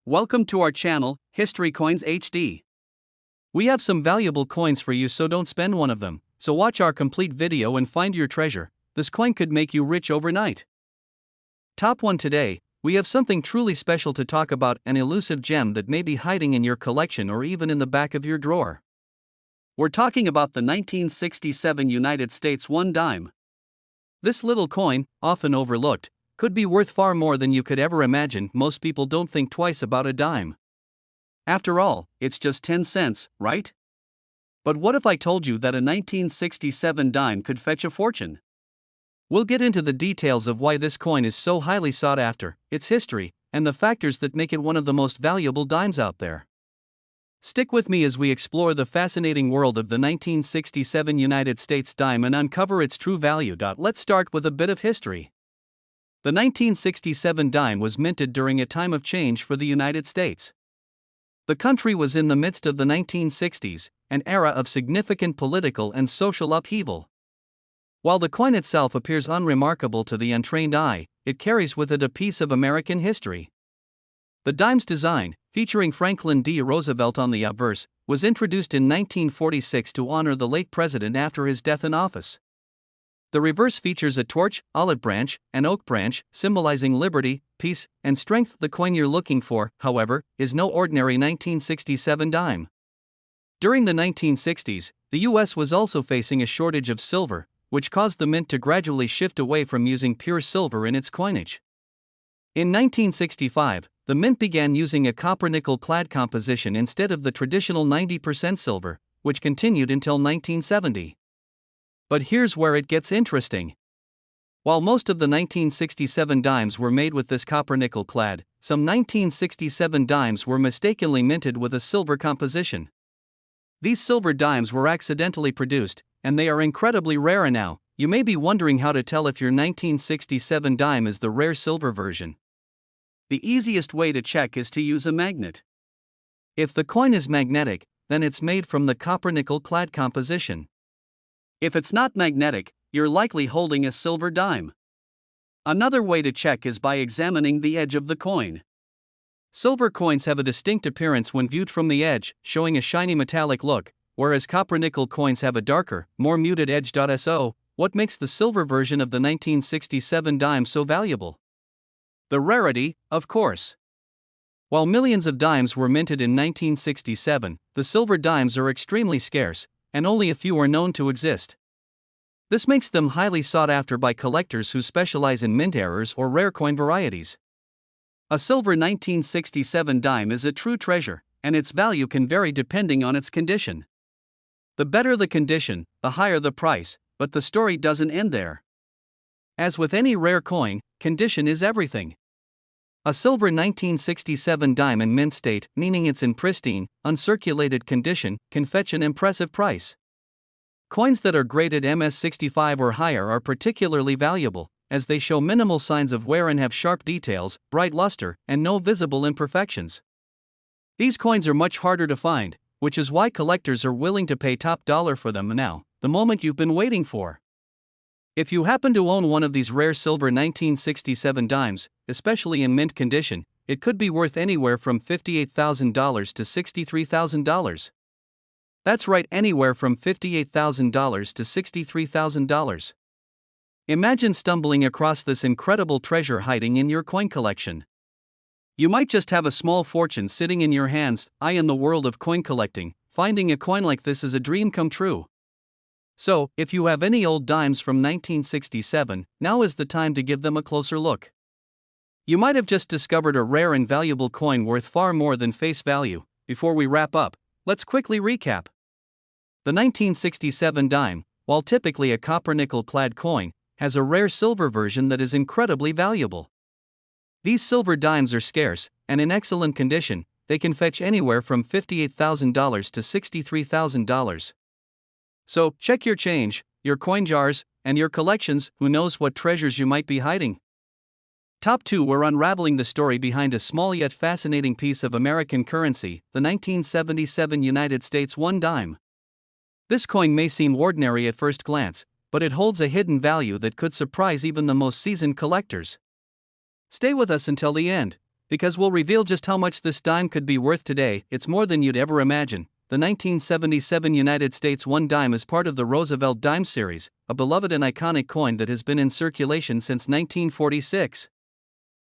Welcome to our channel, History Coins HD. We have some valuable coins for you, so don't spend one of them. So watch our complete video and find your treasure. This coin could make you rich overnight. Top 1 today, we have something truly special to talk about, an elusive gem that may be hiding in your collection or even in the back of your drawer. We're talking about the 1967 United States 1 dime. This little coin, often overlooked, could be worth far more than you could ever imagine. Most people don't think twice about a dime. After all, it's just 10 cents, right? But what if I told you that a 1967 dime could fetch a fortune? We'll get into the details of why this coin is so highly sought after, its history, and the factors that make it one of the most valuable dimes out there. Stick with me as we explore the fascinating world of the 1967 United States dime and uncover its true value. Let's start with a bit of history. The 1967 dime was minted during a time of change for the United States. The country was in the midst of the 1960s, an era of significant political and social upheaval. While the coin itself appears unremarkable to the untrained eye, it carries with it a piece of American history. The dime's design, featuring Franklin D. Roosevelt on the obverse, was introduced in 1946 to honor the late president after his death in office. The reverse features a torch, olive branch, and oak branch, symbolizing liberty, peace, and strength. The coin you're looking for, however, is no ordinary 1967 dime. During the 1960s, the U.S. was also facing a shortage of silver, which caused the mint to gradually shift away from using pure silver in its coinage. In 1965, the mint began using a copper-nickel clad composition instead of the traditional 90% silver, which continued until 1970. But here's where it gets interesting. While most of the 1967 dimes were made with this copper-nickel clad, some 1967 dimes were mistakenly minted with a silver composition. These silver dimes were accidentally produced, and they are incredibly rare now. You may be wondering how to tell if your 1967 dime is the rare silver version. The easiest way to check is to use a magnet. If the coin is magnetic, then it's made from the copper-nickel clad composition. If it's not magnetic, you're likely holding a silver dime. Another way to check is by examining the edge of the coin. Silver coins have a distinct appearance when viewed from the edge, showing a shiny metallic look, whereas copper-nickel coins have a darker, more muted edge. So, what makes the silver version of the 1967 dime so valuable? The rarity, of course. While millions of dimes were minted in 1967, the silver dimes are extremely scarce, and only a few are known to exist. This makes them highly sought after by collectors who specialize in mint errors or rare coin varieties. A silver 1967 dime is a true treasure, and its value can vary depending on its condition. The better the condition, the higher the price, but the story doesn't end there. As with any rare coin, condition is everything. A silver 1967 dime in mint state, meaning it's in pristine, uncirculated condition, can fetch an impressive price. Coins that are graded MS65 or higher are particularly valuable, as they show minimal signs of wear and have sharp details, bright luster, and no visible imperfections. These coins are much harder to find, which is why collectors are willing to pay top dollar for them now, the moment you've been waiting for. If you happen to own one of these rare silver 1967 dimes, especially in mint condition, it could be worth anywhere from $58,000 to $63,000. That's right, anywhere from $58,000 to $63,000. Imagine stumbling across this incredible treasure hiding in your coin collection. You might just have a small fortune sitting in your hands. In the world of coin collecting, finding a coin like this is a dream come true. So, if you have any old dimes from 1967, now is the time to give them a closer look. You might have just discovered a rare and valuable coin worth far more than face value. Before we wrap up, let's quickly recap. The 1967 dime, while typically a copper-nickel clad coin, has a rare silver version that is incredibly valuable. These silver dimes are scarce, and in excellent condition. They can fetch anywhere from $58,000 to $63,000. So, check your change, your coin jars, and your collections. Who knows what treasures you might be hiding? Top 2, we're unraveling the story behind a small yet fascinating piece of American currency, the 1977 United States 1 dime. This coin may seem ordinary at first glance, but it holds a hidden value that could surprise even the most seasoned collectors. Stay with us until the end. Because we'll reveal just how much this dime could be worth today. It's more than you'd ever imagine. The 1977 United States 1 dime is part of the Roosevelt Dime series, a beloved and iconic coin that has been in circulation since 1946.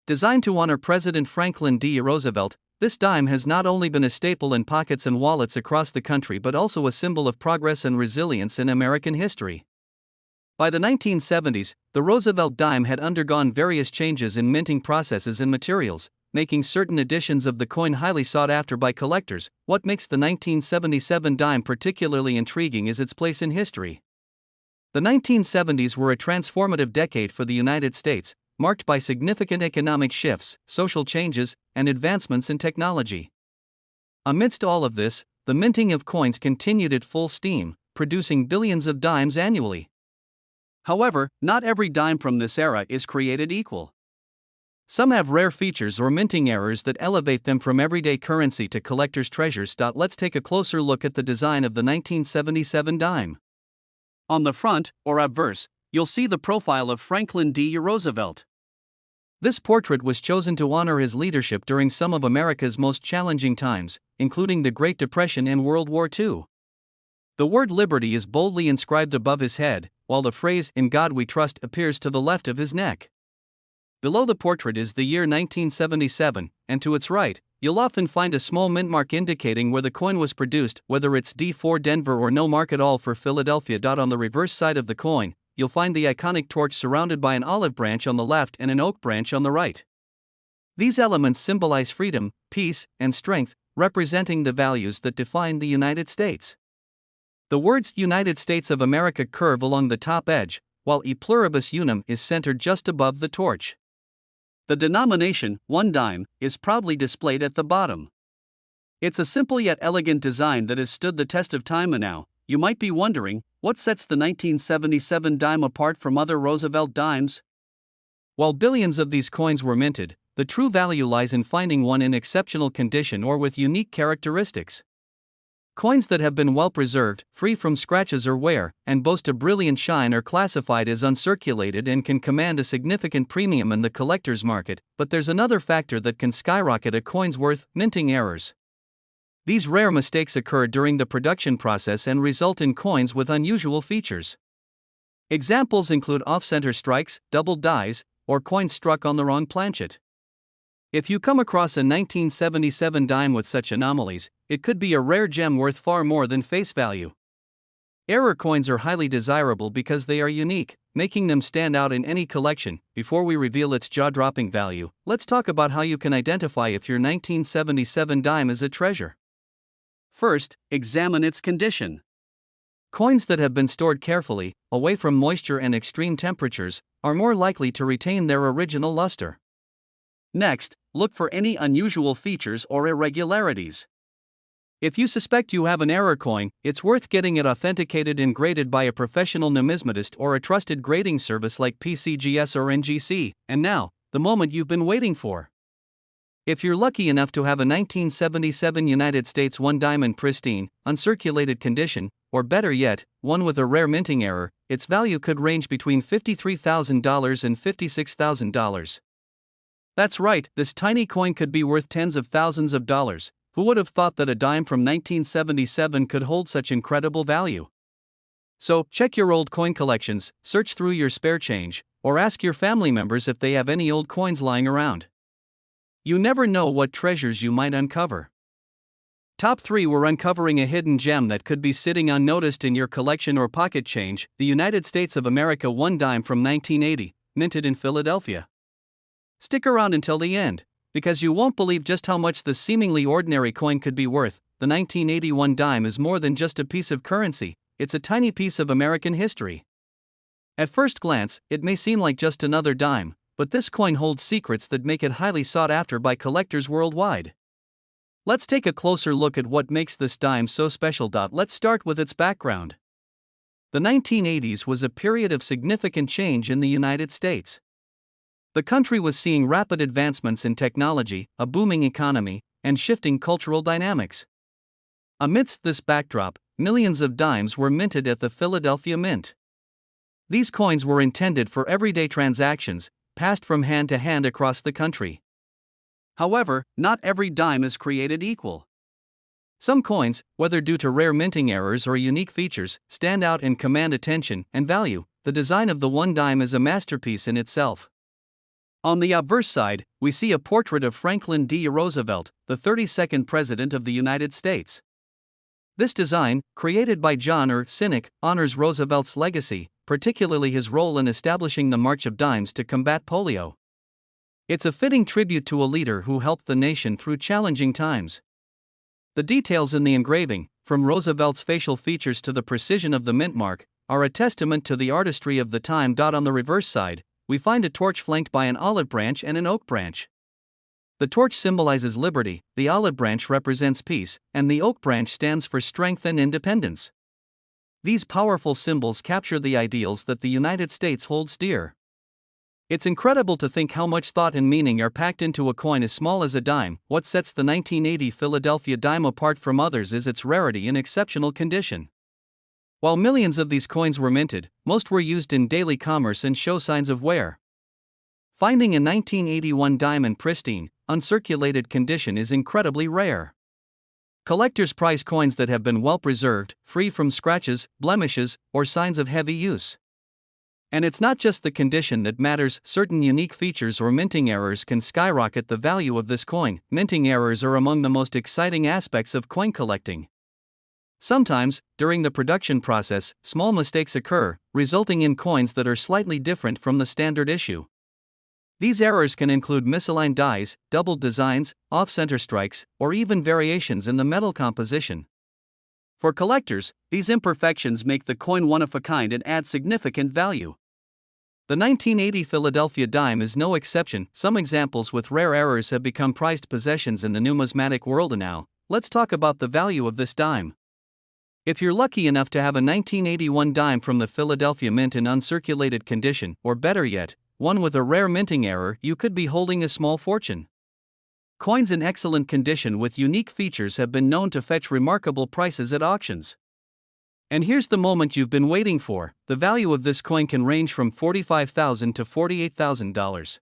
Designed to honor President Franklin D. Roosevelt, this dime has not only been a staple in pockets and wallets across the country but also a symbol of progress and resilience in American history. By the 1970s, the Roosevelt dime had undergone various changes in minting processes and materials, making certain editions of the coin highly sought after by collectors. What makes the 1977 dime particularly intriguing is its place in history. The 1970s were a transformative decade for the United States, marked by significant economic shifts, social changes, and advancements in technology. Amidst all of this, the minting of coins continued at full steam, producing billions of dimes annually. However, not every dime from this era is created equal. Some have rare features or minting errors that elevate them from everyday currency to collector's treasures. Let's take a closer look at the design of the 1977 dime. On the front, or obverse, you'll see the profile of Franklin D. Roosevelt. This portrait was chosen to honor his leadership during some of America's most challenging times, including the Great Depression and World War II. The word liberty is boldly inscribed above his head, while the phrase, "In God We Trust," appears to the left of his neck. Below the portrait is the year 1977, and to its right, you'll often find a small mint mark indicating where the coin was produced, whether it's D for Denver or no mark at all for Philadelphia. On the reverse side of the coin, you'll find the iconic torch surrounded by an olive branch on the left and an oak branch on the right. These elements symbolize freedom, peace, and strength, representing the values that define the United States. The words United States of America curve along the top edge, while E pluribus unum is centered just above the torch. The denomination, 1 dime, is proudly displayed at the bottom. It's a simple yet elegant design that has stood the test of time. And now, you might be wondering, what sets the 1977 dime apart from other Roosevelt dimes? While billions of these coins were minted, the true value lies in finding one in exceptional condition or with unique characteristics. Coins that have been well preserved, free from scratches or wear, and boast a brilliant shine are classified as uncirculated and can command a significant premium in the collector's market. But there's another factor that can skyrocket a coin's worth: minting errors. These rare mistakes occur during the production process and result in coins with unusual features. Examples include off-center strikes, doubled dies, or coins struck on the wrong planchet. If you come across a 1977 dime with such anomalies, it could be a rare gem worth far more than face value. Error coins are highly desirable because they are unique, making them stand out in any collection. Before we reveal its jaw-dropping value, let's talk about how you can identify if your 1977 dime is a treasure. First, examine its condition. Coins that have been stored carefully, away from moisture and extreme temperatures, are more likely to retain their original luster. Next, look for any unusual features or irregularities. If you suspect you have an error coin, it's worth getting it authenticated and graded by a professional numismatist or a trusted grading service like PCGS or NGC. And now, the moment you've been waiting for. If you're lucky enough to have a 1977 United States 1 dime in pristine, uncirculated condition, or better yet, one with a rare minting error, its value could range between $53,000 and $56,000. That's right, this tiny coin could be worth tens of thousands of dollars. Who would have thought that a dime from 1977 could hold such incredible value? So, check your old coin collections, search through your spare change, or ask your family members if they have any old coins lying around. You never know what treasures you might uncover. Top 3. We're uncovering a hidden gem that could be sitting unnoticed in your collection or pocket change: the United States of America 1 dime from 1980, minted in Philadelphia. Stick around until the end, because you won't believe just how much the seemingly ordinary coin could be worth. The 1981 dime is more than just a piece of currency, it's a tiny piece of American history. At first glance, it may seem like just another dime, but this coin holds secrets that make it highly sought after by collectors worldwide. Let's take a closer look at what makes this dime so special. Let's start with its background. The 1980s was a period of significant change in the United States. The country was seeing rapid advancements in technology, a booming economy, and shifting cultural dynamics. Amidst this backdrop, millions of dimes were minted at the Philadelphia Mint. These coins were intended for everyday transactions, passed from hand to hand across the country. However, not every dime is created equal. Some coins, whether due to rare minting errors or unique features, stand out and command attention and value. The design of the one dime is a masterpiece in itself. On the obverse side, we see a portrait of Franklin D. Roosevelt, the 32nd President of the United States. This design, created by John R. Sinek, honors Roosevelt's legacy, particularly his role in establishing the March of Dimes to combat polio. It's a fitting tribute to a leader who helped the nation through challenging times. The details in the engraving, from Roosevelt's facial features to the precision of the mint mark, are a testament to the artistry of the time. On the reverse side, we find a torch flanked by an olive branch and an oak branch. The torch symbolizes liberty, the olive branch represents peace, and the oak branch stands for strength and independence. These powerful symbols capture the ideals that the United States holds dear. It's incredible to think how much thought and meaning are packed into a coin as small as a dime. What sets the 1980 Philadelphia dime apart from others is its rarity and exceptional condition. While millions of these coins were minted, most were used in daily commerce and show signs of wear. Finding a 1981 dime in pristine, uncirculated condition is incredibly rare. Collectors prize coins that have been well preserved, free from scratches, blemishes, or signs of heavy use. And it's not just the condition that matters. Certain unique features or minting errors can skyrocket the value of this coin. Minting errors are among the most exciting aspects of coin collecting. Sometimes, during the production process, small mistakes occur, resulting in coins that are slightly different from the standard issue. These errors can include misaligned dies, doubled designs, off-center strikes, or even variations in the metal composition. For collectors, these imperfections make the coin one of a kind and add significant value. The 1980 Philadelphia dime is no exception. Some examples with rare errors have become prized possessions in the numismatic world. Now, let's talk about the value of this dime. If you're lucky enough to have a 1981 dime from the Philadelphia Mint in uncirculated condition, or better yet, one with a rare minting error, you could be holding a small fortune. Coins in excellent condition with unique features have been known to fetch remarkable prices at auctions. And here's the moment you've been waiting for. The value of this coin can range from $45,000 to $48,000.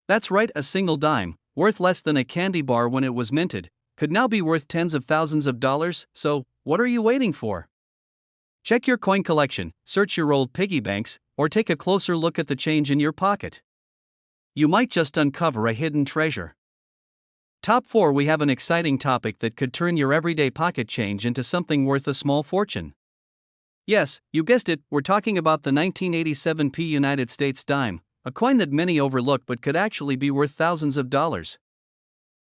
That's right, a single dime, worth less than a candy bar when it was minted, could now be worth tens of thousands of dollars. So, what are you waiting for? Check your coin collection, search your old piggy banks, or take a closer look at the change in your pocket. You might just uncover a hidden treasure. Top 4. We have an exciting topic that could turn your everyday pocket change into something worth a small fortune. Yes, you guessed it, we're talking about the 1987 United States dime, a coin that many overlook but could actually be worth thousands of dollars.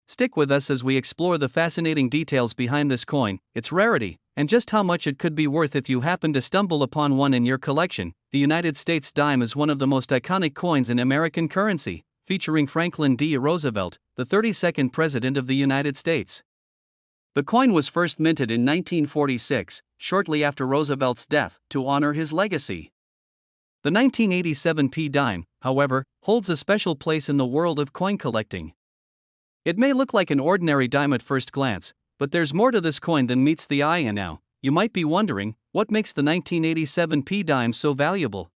Stick with us as we explore the fascinating details behind this coin, its rarity, and just how much it could be worth if you happen to stumble upon one in your collection. The United States dime is one of the most iconic coins in American currency, featuring Franklin D. Roosevelt, the 32nd President of the United States. The coin was first minted in 1946, shortly after Roosevelt's death, to honor his legacy. The 1987 dime, however, holds a special place in the world of coin collecting. It may look like an ordinary dime at first glance, but there's more to this coin than meets the eye. And now, you might be wondering, what makes the 1987 dime so valuable?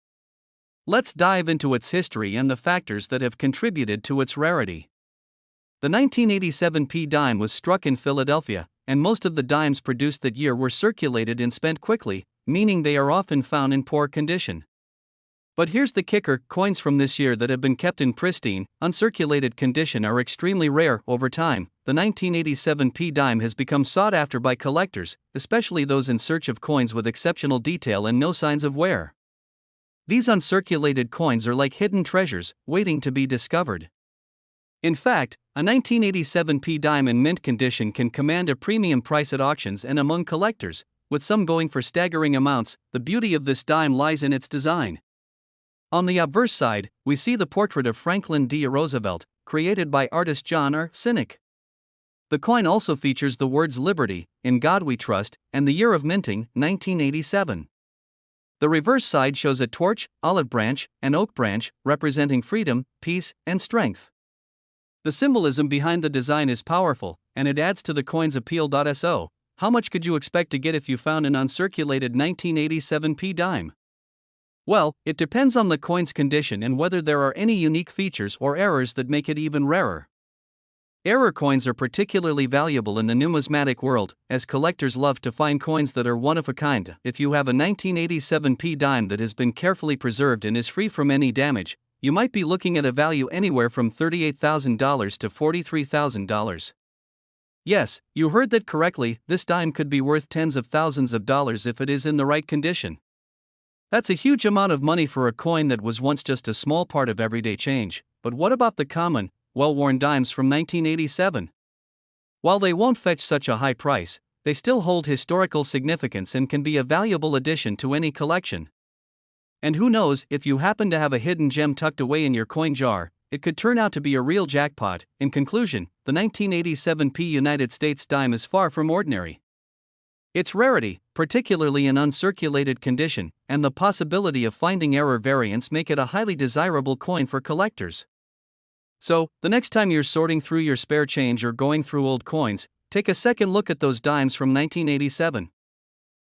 Let's dive into its history and the factors that have contributed to its rarity. The 1987 dime was struck in Philadelphia, and most of the dimes produced that year were circulated and spent quickly, meaning they are often found in poor condition. But here's the kicker: coins from this year that have been kept in pristine, uncirculated condition are extremely rare. Over time, the 1987 dime has become sought after by collectors, especially those in search of coins with exceptional detail and no signs of wear. These uncirculated coins are like hidden treasures, waiting to be discovered. In fact, a 1987 dime in mint condition can command a premium price at auctions and among collectors, with some going for staggering amounts. The beauty of this dime lies in its design. On the obverse side, we see the portrait of Franklin D. Roosevelt, created by artist John R. Sinek. The coin also features the words "Liberty, in God We Trust," and the year of minting, 1987. The reverse side shows a torch, olive branch, and oak branch, representing freedom, peace, and strength. The symbolism behind the design is powerful, and it adds to the coin's appeal. So, how much could you expect to get if you found an uncirculated 1987 dime? Well, it depends on the coin's condition and whether there are any unique features or errors that make it even rarer. Error coins are particularly valuable in the numismatic world, as collectors love to find coins that are one of a kind. If you have a 1987 P dime that has been carefully preserved and is free from any damage, you might be looking at a value anywhere from $38,000 to $43,000. Yes, you heard that correctly, this dime could be worth tens of thousands of dollars if it is in the right condition. That's a huge amount of money for a coin that was once just a small part of everyday change. But what about the common, well-worn dimes from 1987? While they won't fetch such a high price, they still hold historical significance and can be a valuable addition to any collection. And who knows, if you happen to have a hidden gem tucked away in your coin jar, it could turn out to be a real jackpot. In conclusion, the 1987 P United States dime is far from ordinary. Its rarity, particularly in uncirculated condition, and the possibility of finding error variants make it a highly desirable coin for collectors. So, the next time you're sorting through your spare change or going through old coins, take a second look at those dimes from 1987.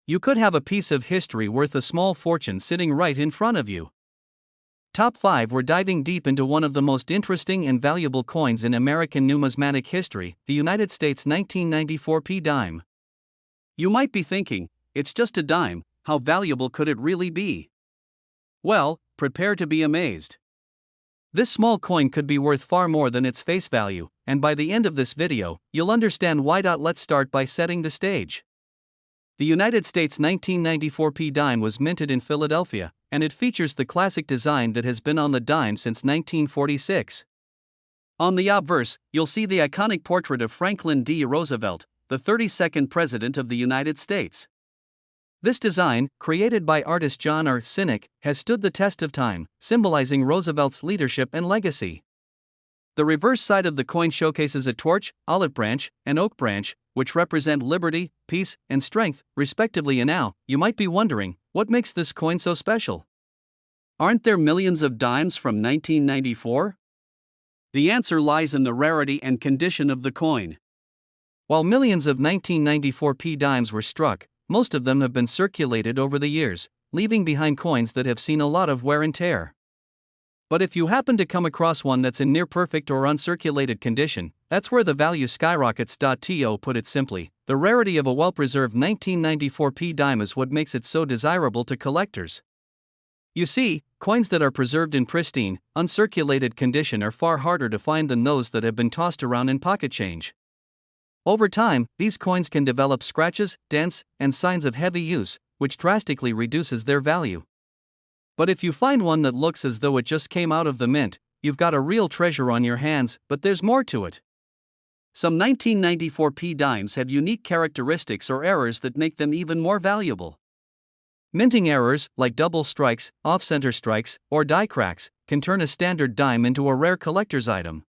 You could have a piece of history worth a small fortune sitting right in front of you. Top 5. We're diving deep into one of the most interesting and valuable coins in American numismatic history, the United States 1994 P dime. You might be thinking, it's just a dime, how valuable could it really be? Well, prepare to be amazed. This small coin could be worth far more than its face value, and by the end of this video, you'll understand why. Let's start by setting the stage. The United States 1994 P dime was minted in Philadelphia, and it features the classic design that has been on the dime since 1946. On the obverse, you'll see the iconic portrait of Franklin D. Roosevelt, the 32nd President of the United States. This design, created by artist John R. Sinek, has stood the test of time, symbolizing Roosevelt's leadership and legacy. The reverse side of the coin showcases a torch, olive branch, and oak branch, which represent liberty, peace, and strength, respectively. And now, you might be wondering, what makes this coin so special? Aren't there millions of dimes from 1994? The answer lies in the rarity and condition of the coin. While millions of 1994 P dimes were struck, most of them have been circulated over the years, leaving behind coins that have seen a lot of wear and tear. But if you happen to come across one that's in near perfect or uncirculated condition, that's where the value skyrockets. To put it simply, the rarity of a well-preserved 1994 P dime is what makes it so desirable to collectors. You see, coins that are preserved in pristine, uncirculated condition are far harder to find than those that have been tossed around in pocket change. Over time, these coins can develop scratches, dents, and signs of heavy use, which drastically reduces their value. But if you find one that looks as though it just came out of the mint, you've got a real treasure on your hands. But there's more to it. Some 1994 P dimes have unique characteristics or errors that make them even more valuable. Minting errors, like double strikes, off-center strikes, or die cracks, can turn a standard dime into a rare collector's item.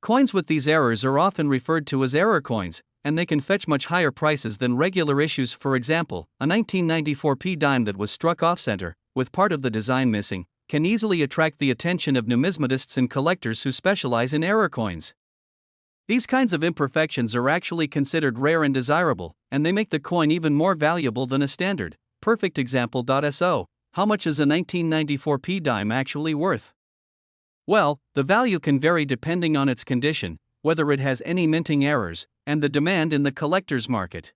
Coins with these errors are often referred to as error coins, and they can fetch much higher prices than regular issues. For example, a 1994 P dime that was struck off-center, with part of the design missing, can easily attract the attention of numismatists and collectors who specialize in error coins. These kinds of imperfections are actually considered rare and desirable, and they make the coin even more valuable than a standard, perfect example. So, how much is a 1994 P dime actually worth? Well, the value can vary depending on its condition, whether it has any minting errors, and the demand in the collector's market.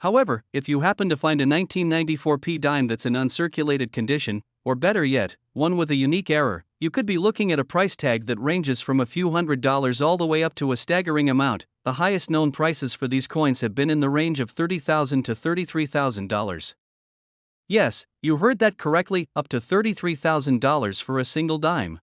However, if you happen to find a 1994 P dime that's in uncirculated condition, or better yet, one with a unique error, you could be looking at a price tag that ranges from a few $100s all the way up to a staggering amount. The highest known prices for these coins have been in the range of $30,000 to $33,000. Yes, you heard that correctly, up to $33,000 for a single dime.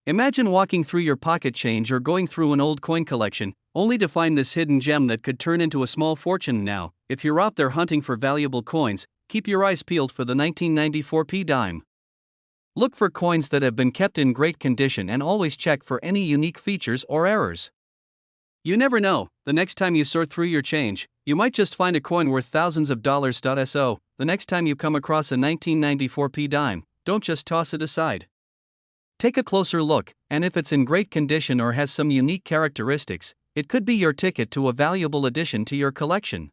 Imagine walking through your pocket change or going through an old coin collection, only to find this hidden gem that could turn into a small fortune. Now, if you're out there hunting for valuable coins, keep your eyes peeled for the 1994 P dime. Look for coins that have been kept in great condition and always check for any unique features or errors. You never know, the next time you sort through your change, you might just find a coin worth thousands of dollars. So, the next time you come across a 1994 P dime, don't just toss it aside. Take a closer look, and if it's in great condition or has some unique characteristics, it could be your ticket to a valuable addition to your collection.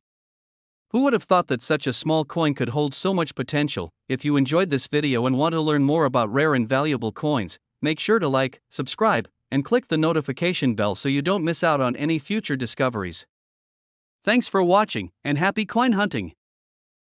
Who would have thought that such a small coin could hold so much potential? If you enjoyed this video and want to learn more about rare and valuable coins, make sure to like, subscribe, and click the notification bell so you don't miss out on any future discoveries. Thanks for watching, and happy coin hunting!